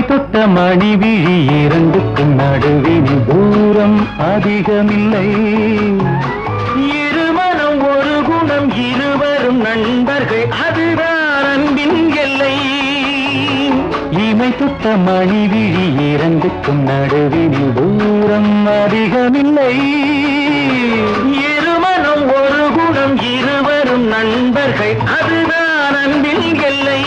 தொட்ட மணி விழி இரண்டுக்கும் நடுவில் தூரம் அதிகமில்லை. இருமனம் ஒரு குணம் இருவரும் நண்பர்கள் அதுதான் அன்பின் எல்லை. இமை தொட்ட மணி விழி இரண்டுக்கும் நடுவில் தூரம் அதிகமில்லை. இருமனம் ஒரு குணம் இருவரும் நண்பர்கள் அதுதான் அன்பின் எல்லை.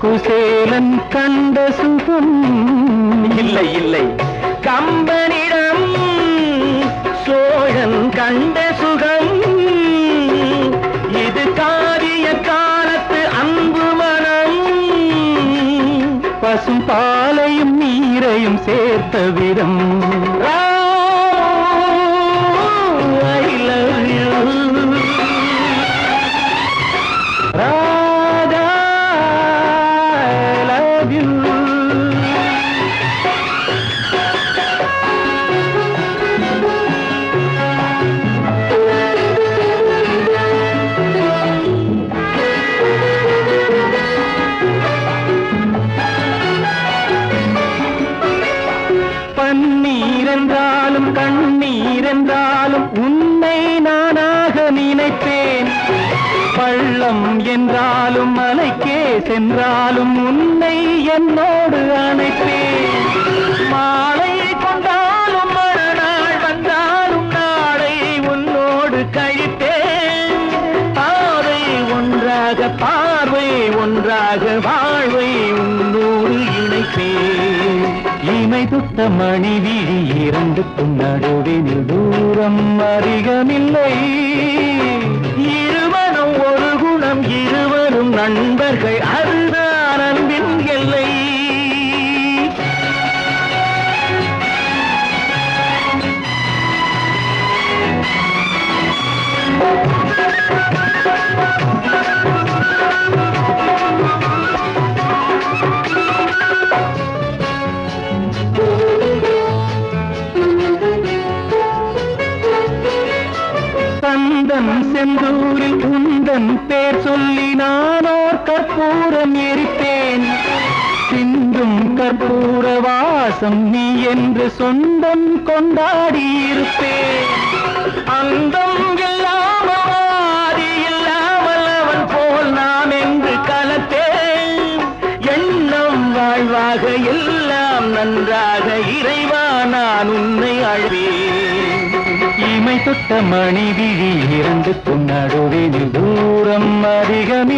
குசேலன் கண்ட சுகம் இல்லை இல்லை. கம்பனிடம் சோழன் கண்ட சுகம். இது காரிய காலத்து அன்பு மனம். பசும் பாலையும் நீரையும் சேர்த்த விதம். I love you. பன்னீரென்றாலும் கண்ணீரென்றாலும் உன்னை நானாக நினைப்பேன். பள்ளம் என்றாலும் மலைக்கே சென்றாலும் உன்னை என்னோடு அணைப்பேன். மாலை கொண்டாலும் மறுநாள் வந்தாலும் நாளை உன்னோடு கழிப்பேன். பாதை ஒன்றாக பார்வை ஒன்றாக வாழ்வை உன்னோடு இணைப்பேன். இமை தொட்ட மணி விழி இரண்டுக்கும் நடுவில் தூரம் அதிகமில்லை. இருமனம் ஒரு குணம் இருவரும் நண்பர்கள் அதுதான் அன்பின் எல்லை. சந்தன் செந்தூரில் உந்தன் பேர் சொல்லி நானோர் கற்பூரம் எரிப்பேன். சிந்தும் கற்பூர வாசம் நீ என்று சொந்தம் கொண்டாடி இருப்பேன். அந்தம் இல்லாமல் ஆதி இல்லாமல் அவன் போல் நாம் என்று கலத்தேன். எண்ணம் வாழ்வாக எல்லாம் நன்றாக இறைவா நான் உன்னை அழைப்பேன். இமை தொட்ட மணி விழி இரண்டுக்கும் நடுவில் தூரம் அதிகமில்லை.